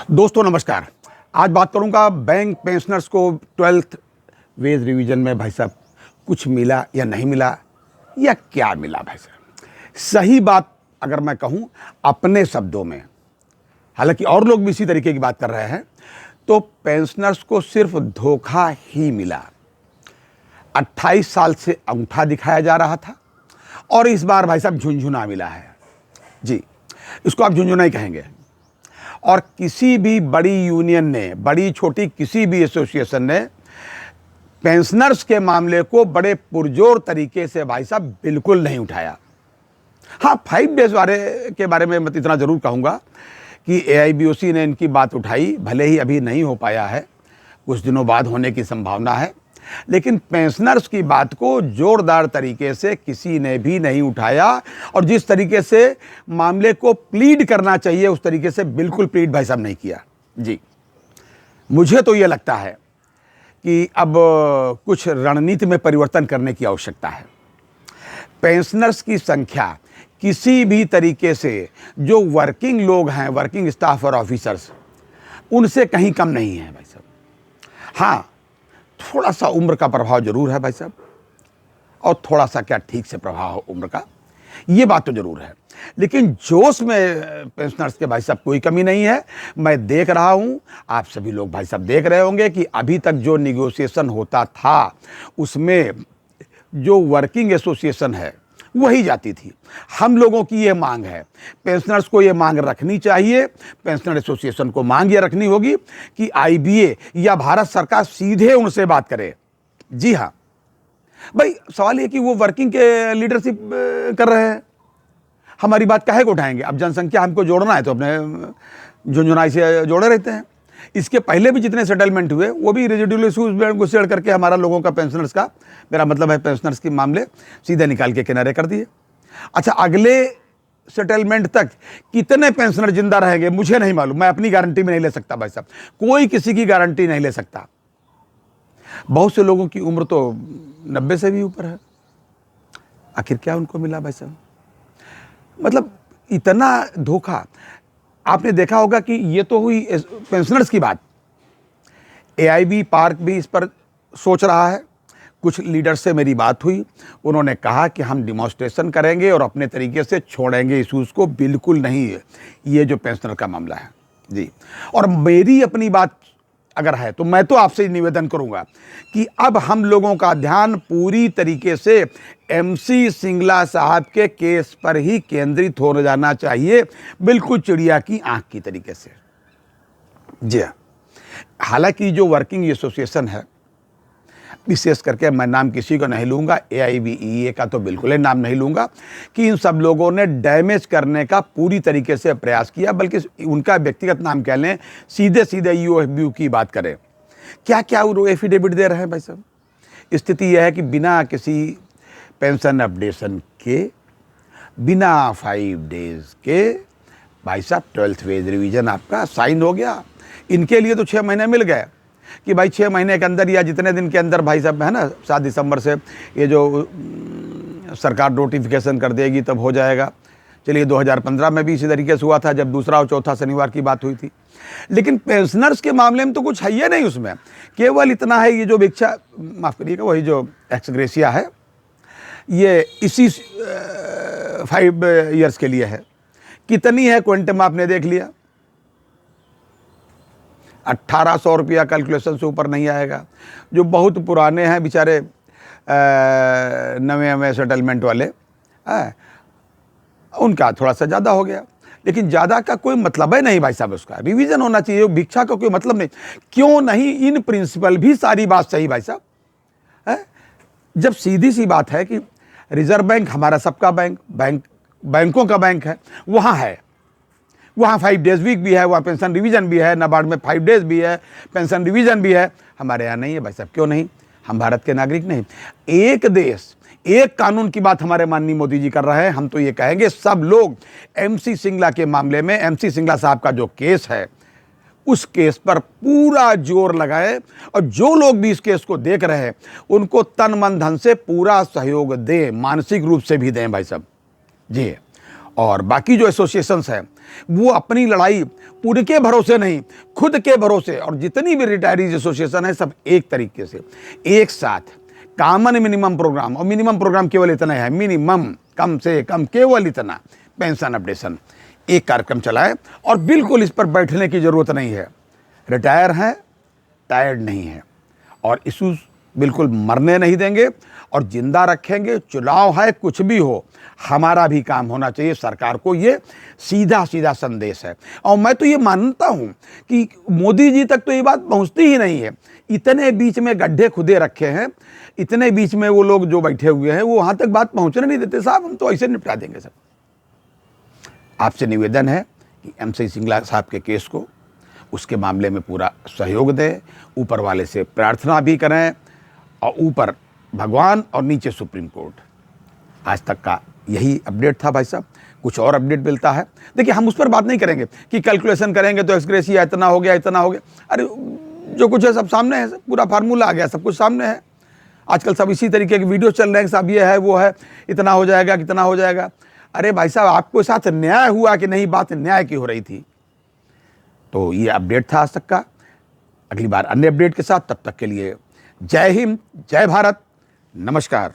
दोस्तों नमस्कार। आज बात करूंगा बैंक पेंशनर्स को 12th वेज रिवीजन में भाई साहब कुछ मिला या नहीं मिला या क्या मिला भाई साहब। सही बात अगर मैं कहूं अपने शब्दों में, हालांकि और लोग भी इसी तरीके की बात कर रहे हैं, तो पेंशनर्स को सिर्फ धोखा ही मिला। 28 साल से अंगूठा दिखाया जा रहा था और इस बार भाई साहब झुनझुना मिला है। जी, इसको आप झुनझुना ही कहेंगे। और किसी भी बड़ी यूनियन ने, बड़ी छोटी किसी भी एसोसिएशन ने पेंशनर्स के मामले को बड़े पुरजोर तरीके से भाई साहब बिल्कुल नहीं उठाया। हाँ, 5 डेज के बारे में मैं इतना ज़रूर कहूँगा कि AIBOC ने इनकी बात उठाई, भले ही अभी नहीं हो पाया है, कुछ दिनों बाद होने की संभावना है, लेकिन पेंशनर्स की बात को जोरदार तरीके से किसी ने भी नहीं उठाया। और जिस तरीके से मामले को प्लीड करना चाहिए उस तरीके से बिल्कुल प्लीड भाई साहब नहीं किया। जी, मुझे तो ये लगता है कि अब कुछ रणनीति में परिवर्तन करने की आवश्यकता है। पेंशनर्स की संख्या किसी भी तरीके से जो वर्किंग लोग हैं, वर्किंग स्टाफ और ऑफिसर्स, उनसे कहीं कम नहीं है भाई साहब। हाँ, थोड़ा सा उम्र का प्रभाव जरूर है भाई साहब, और थोड़ा सा क्या ठीक से प्रभाव उम्र का, ये बात तो जरूर है, लेकिन जोश में पेंशनर्स के भाई साहब कोई कमी नहीं है। मैं देख रहा हूं, आप सभी लोग भाई साहब देख रहे होंगे कि अभी तक जो निगोशिएशन होता था उसमें जो वर्किंग एसोसिएशन है वही जाती थी। हम लोगों की ये मांग है, पेंशनर्स को ये मांग रखनी चाहिए, पेंशनर एसोसिएशन को मांग ये रखनी होगी कि IBA या भारत सरकार सीधे उनसे बात करे। जी हाँ भाई, सवाल ये कि वो वर्किंग के लीडरशिप कर रहे हैं, हमारी बात काहे को उठाएंगे। अब जनसंख्या हमको जोड़ना है तो अपने झुंझुनाई से जोड़े रहते हैं। इसके पहले भी जितने सेटलमेंट हुए वो भी रेजिडुअल इशूज में घुसेड़ करके हमारा लोगों का, पेंशनर्स का, मेरा मतलब है पेंशनर्स के मामले सीधे निकाल के किनारे कर दिए। अच्छा, अगले सेटलमेंट तक कितने पेंशनर जिंदा रहेंगे मुझे नहीं मालूम, मैं अपनी गारंटी में नहीं ले सकता भाई साहब, कोई किसी की गारंटी नहीं ले सकता। बहुत से लोगों की उम्र तो 90 से भी ऊपर है। आखिर क्या उनको मिला भाई साहब? मतलब इतना धोखा। आपने देखा होगा कि ये तो हुई पेंशनर्स की बात, AIB पार्क भी इस पर सोच रहा है। कुछ लीडर से मेरी बात हुई, उन्होंने कहा कि हम डिमॉन्स्ट्रेशन करेंगे और अपने तरीके से छोड़ेंगे इशूज़ को, बिल्कुल नहीं ये जो पेंशनर का मामला है। जी, और मेरी अपनी बात अगर है तो मैं तो आपसे निवेदन करूंगा कि अब हम लोगों का ध्यान पूरी तरीके से MC सिंगला साहब के केस पर ही केंद्रित हो जाना चाहिए, बिल्कुल चिड़िया की आंख की तरीके से। जी हाँ, हालांकि जो वर्किंग एसोसिएशन है, विशेष करके मैं नाम किसी को नहीं लूँगा, AIBEA का तो बिल्कुल ही नाम नहीं लूँगा, कि इन सब लोगों ने डैमेज करने का पूरी तरीके से प्रयास किया, बल्कि उनका व्यक्तिगत नाम कह लें, सीधे सीधे UFBU की बात करें। क्या क्या वो एफिडेविट दे रहे हैं भाई साहब। स्थिति यह है कि बिना किसी पेंशन अपडेशन के, बिना 5 डेज के भाई साहब 12th वेज रिवीजन आपका साइन हो गया। इनके लिए तो 6 महीने मिल गए कि भाई 6 महीने के अंदर या जितने दिन के अंदर भाई साहब है ना, 7 दिसंबर से ये जो सरकार नोटिफिकेशन कर देगी तब हो जाएगा। चलिए, 2015 में भी इसी तरीके से हुआ था जब दूसरा और चौथा शनिवार की बात हुई थी। लेकिन पेंशनर्स के मामले में तो कुछ है ही नहीं उसमें, केवल इतना है, ये जो भिक्षा, माफ़ करिएगा, वही जो एक्स ग्रेशिया है, ये इसी 5 ईयर्स के लिए है। कितनी है क्वांटम आपने देख लिया, 1800 रुपया कैलकुलेशन से ऊपर नहीं आएगा। जो बहुत पुराने हैं बेचारे, नवे सेटलमेंट वाले, उनका थोड़ा सा ज़्यादा हो गया, लेकिन ज़्यादा का कोई मतलब है नहीं भाई साहब। उसका रिवीजन होना चाहिए, भिक्षा का कोई मतलब नहीं। क्यों नहीं, इन प्रिंसिपल भी सारी बात सही भाई साहब है। जब सीधी सी बात है कि रिजर्व बैंक हमारा सबका बैंकों का बैंक है, वहाँ 5 डेज वीक भी है, वहाँ पेंशन रिवीजन भी है, नाबार्ड में 5 डेज भी है, पेंशन रिवीजन भी है। हमारे यहाँ नहीं है भाई साहब। क्यों नहीं? हम भारत के नागरिक नहीं। एक देश एक कानून की बात हमारे माननीय मोदी जी कर रहे हैं। हम तो ये कहेंगे सब लोग MC सिंगला के मामले में, MC सिंगला साहब का जो केस है उस केस पर पूरा जोर लगाए, और जो लोग भी इस केस को देख रहे हैं उनको तन मन धन से पूरा सहयोग दें, मानसिक रूप से भी दें भाई साहब। जी, और बाकी जो एसोसिएशंस हैं वो अपनी लड़ाई उनके भरोसे नहीं, खुद के भरोसे, और जितनी भी रिटायरीज एसोसिएशन है सब एक तरीके से एक साथ कॉमन मिनिमम प्रोग्राम, और मिनिमम प्रोग्राम केवल इतना है, मिनिमम कम से कम केवल इतना पेंशन अपडेशन, एक कार्यक्रम चलाए। और बिल्कुल इस पर बैठने की ज़रूरत नहीं है, रिटायर हैं, टायर्ड नहीं है, और इशूज़ बिल्कुल मरने नहीं देंगे और जिंदा रखेंगे। चुनाव है, कुछ भी हो, हमारा भी काम होना चाहिए। सरकार को ये सीधा सीधा संदेश है। और मैं तो ये मानता हूँ कि मोदी जी तक तो ये बात पहुँचती ही नहीं है। इतने बीच में गड्ढे खुदे रखे हैं, इतने बीच में वो लोग जो बैठे हुए हैं वो वहाँ तक बात पहुँचने नहीं देते। साहब हम तो ऐसे निपटा देंगे सब। आपसे निवेदन है कि MC सिंगला साहब के केस को, उसके मामले में पूरा सहयोग दें, ऊपर वाले से प्रार्थना भी करें, और ऊपर भगवान और नीचे सुप्रीम कोर्ट। आज तक का यही अपडेट था भाई साहब। कुछ और अपडेट मिलता है, देखिए हम उस पर बात नहीं करेंगे कि कैलकुलेशन करेंगे तो एक्स ग्रेशिया इतना हो गया, इतना हो गया। अरे जो कुछ है सब सामने है, सब पूरा फार्मूला आ गया, सब कुछ सामने है। आजकल सब इसी तरीके के वीडियो चल रहे हैं, साहब ये है वो है, इतना हो जाएगा, कितना हो जाएगा। अरे भाई साहब आपके साथ न्याय हुआ कि नहीं, बात न्याय की हो रही थी। तो ये अपडेट था आज तक का। अगली बार अन्य अपडेट के साथ, तब तक के लिए जय हिंद, जय भारत, नमस्कार।